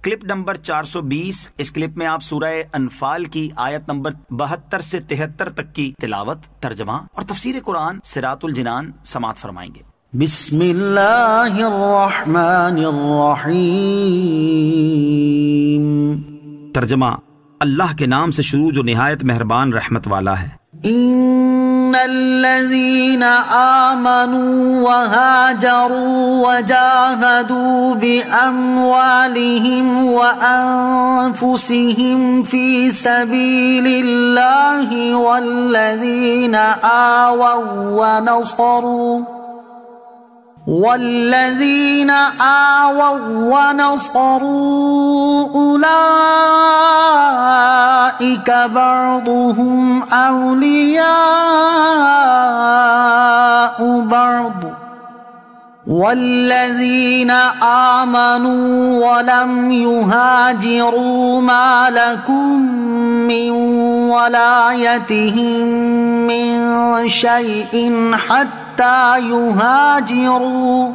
Clip number 420۔ اس clip میں آپ سورہ انفال کی آیت نمبر 72 سے 73 تک کی تلاوت، ترجمہ اور تفسیر قرآن صراط الجنان سماعت فرمائیں گے۔ بسم اللہ الرحمن الرحیم۔ ترجمہ، اللہ کے نام سے شروع جو نہایت مہربان رحمت والا ہے۔ ان الذين آمنوا وهاجروا وجاهدوا بأموالهم وأنفسهم في سبيل الله والذين آووا ونصروا أولئك بعضهم أولياء بعض والذين آمنوا ولم يهاجروا ما لكم من ولايتهم من شيء حتى يهاجروا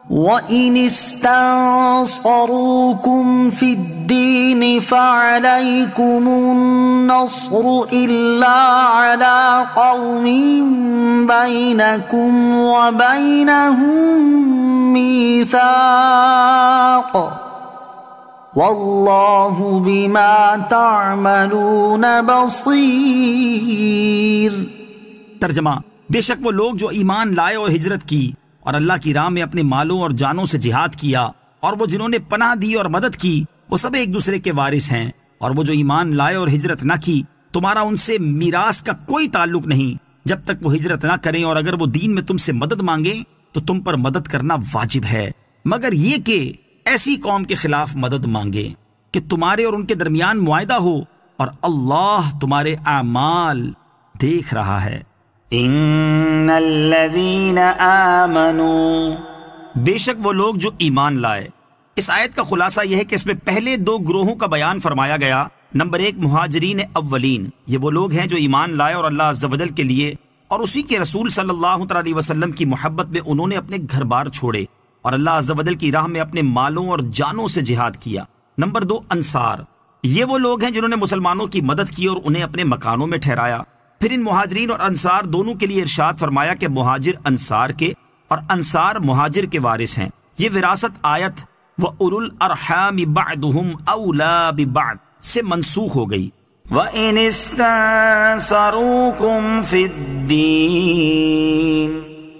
وَإِنِ اسْتَنصَرُوكُمْ فِي الدِّينِ فَعَلَيْكُمُ النَّصْرُ إِلَّا عَلَىٰ قَوْمٍ بَيْنَكُمْ وَبَيْنَهُم مِّيثَاقٌ وَاللَّهُ بِمَا تَعْمَلُونَ بَصِيرٌ۔ ترجمہ، بے شک وہ لوگ جو ایمان لائے اور ہجرت کی اور اللہ کی راہ میں اپنے مالوں اور جانوں سے جہاد کیا، اور وہ جنہوں نے پناہ دی اور مدد کی، وہ سب ایک دوسرے کے وارث ہیں۔ اور وہ جو ایمان لائے اور ہجرت نہ کی، تمہارا ان سے میراث کا کوئی تعلق نہیں جب تک وہ ہجرت نہ کریں، اور اگر وہ دین میں تم سے مدد مانگیں تو تم پر مدد کرنا واجب ہے، مگر یہ کہ ایسی قوم کے خلاف مدد مانگے کہ تمہارے اور ان کے درمیان معاہدہ ہو، اور اللہ تمہارے اعمال دیکھ رہا ہے۔ ان الذین آمنوا، بے شک وہ لوگ جو ایمان لائے۔ اس آیت کا خلاصہ یہ ہے کہ اس میں پہلے دو گروہوں کا بیان فرمایا گیا۔ نمبر 1 مہاجرین اولین، یہ وہ لوگ ہیں جو ایمان لائے اور اللہ عز و جل کے لیے اور اسی کے رسول صلی اللہ علیہ وسلم کی محبت میں انہوں نے اپنے گھر بار چھوڑے اور اللہ عز و جل کی راہ میں اپنے مالوں اور جانوں سے جہاد کیا۔ نمبر 2 انصار، یہ وہ لوگ ہیں جنہوں نے مسلمانوں کی مدد کی اور انہیں اپنے مکانوں میں ٹھہرایا۔ پھر ان مہاجرین اور انصار دونوں کے لیے ارشاد فرمایا کہ مہاجر انصار کے اور انصار مہاجر کے وارث ہیں۔ یہ وراثت آیت وَأُولُو الْأَرْحَامِ بَعْضُهُمْ أَوْلَىٰ بِبَعْضٍ سے منسوخ ہو گئی۔ وَإِنِ اسْتَنصَرُوكُمْ فِي الدِّينِ،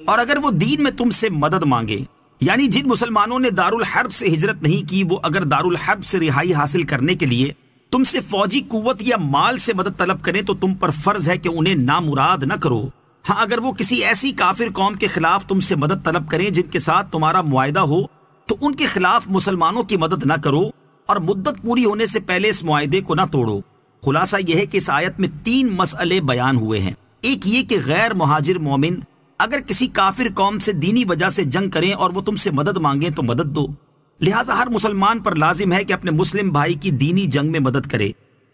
اور اگر وہ دین میں تم سے مدد مانگے، یعنی جن مسلمانوں نے دارالحرب سے ہجرت نہیں کی، وہ اگر دارالحرب سے رہائی حاصل کرنے کے لیے تم سے فوجی قوت یا مال سے مدد طلب کریں تو تم پر فرض ہے کہ انہیں نامراد نہ کرو۔ ہاں، اگر وہ کسی ایسی کافر قوم کے خلاف تم سے مدد طلب کریں جن کے ساتھ تمہارا معاہدہ ہو تو ان کے خلاف مسلمانوں کی مدد نہ کرو، اور مدت پوری ہونے سے پہلے اس معاہدے کو نہ توڑو۔ خلاصہ یہ ہے کہ اس آیت میں 3 مسئلے بیان ہوئے ہیں۔ ایک یہ کہ غیر مہاجر مومن اگر کسی کافر قوم سے دینی وجہ سے جنگ کریں اور وہ تم سے مدد مانگیں تو مدد دو، لہٰذا ہر مسلمان پر لازم ہے کہ اپنے مسلم بھائی کی دینی جنگ میں مدد کرے۔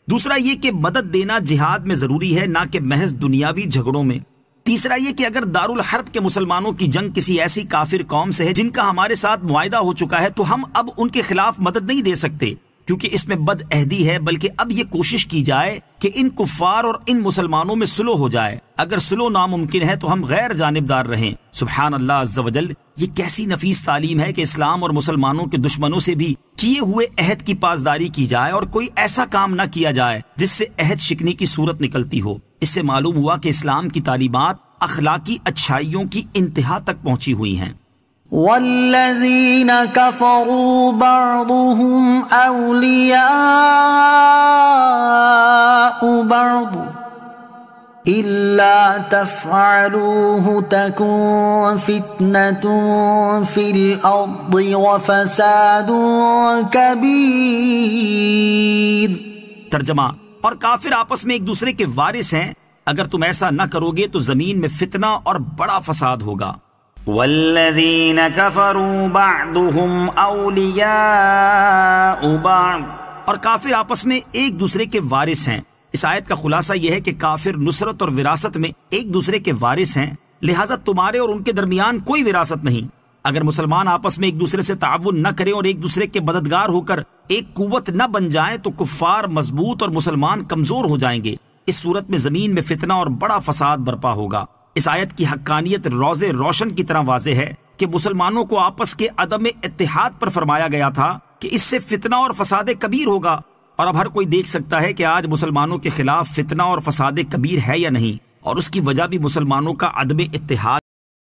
دوسرا یہ کہ مدد دینا جہاد میں ضروری ہے، نہ کہ محض دنیاوی جھگڑوں میں۔ تیسرا یہ کہ اگر دارالحرب کے مسلمانوں کی جنگ کسی ایسی کافر قوم سے ہے جن کا ہمارے ساتھ معاہدہ ہو چکا ہے تو ہم اب ان کے خلاف مدد نہیں دے سکتے، کیونکہ اس میں بد عہدی ہے، بلکہ اب یہ کوشش کی جائے کہ ان کفار اور ان مسلمانوں میں صلح ہو جائے۔ اگر صلح ناممکن ہے تو ہم غیر جانبدار رہیں۔ سبحان اللہ عز و جل، یہ کیسی نفیس تعلیم ہے کہ اسلام اور مسلمانوں کے دشمنوں سے بھی کیے ہوئے عہد کی پاسداری کی جائے اور کوئی ایسا کام نہ کیا جائے جس سے عہد شکنی کی صورت نکلتی ہو۔ اس سے معلوم ہوا کہ اسلام کی تعلیمات اخلاقی اچھائیوں کی انتہا تک پہنچی ہوئی ہیں۔ والذین کفروا بعضهم اولیاء بعض الا تفعلوه تکن فتنة فی الارض وفساد کبیر۔ ترجمہ، اور کافر آپس میں ایک دوسرے کے وارث ہیں، اگر تم ایسا نہ کرو گے تو زمین میں فتنہ اور بڑا فساد ہوگا۔ والذین کفروا بعضهم اولیاء بعض، اور کافر آپس میں ایک دوسرے کے وارث ہیں۔ اس آیت کا خلاصہ یہ ہے کہ کافر نصرت اور وراثت میں ایک دوسرے کے وارث ہیں، لہٰذا تمہارے اور ان کے درمیان کوئی وراثت نہیں۔ اگر مسلمان آپس میں ایک دوسرے سے تعاون نہ کریں اور ایک دوسرے کے مددگار ہو کر ایک قوت نہ بن جائیں تو کفار مضبوط اور مسلمان کمزور ہو جائیں گے۔ اس صورت میں زمین میں فتنہ اور بڑا فساد برپا ہوگا۔ اس آیت کی حقانیت روز روشن کی طرح واضح ہے کہ مسلمانوں کو آپس کے عدم اتحاد پر فرمایا گیا تھا کہ اس سے فتنہ اور فساد کبیر ہوگا، اور اب ہر کوئی دیکھ سکتا ہے کہ آج مسلمانوں کے خلاف فتنہ اور فساد کبیر ہے یا نہیں، اور اس کی وجہ بھی مسلمانوں کا عدم اتحاد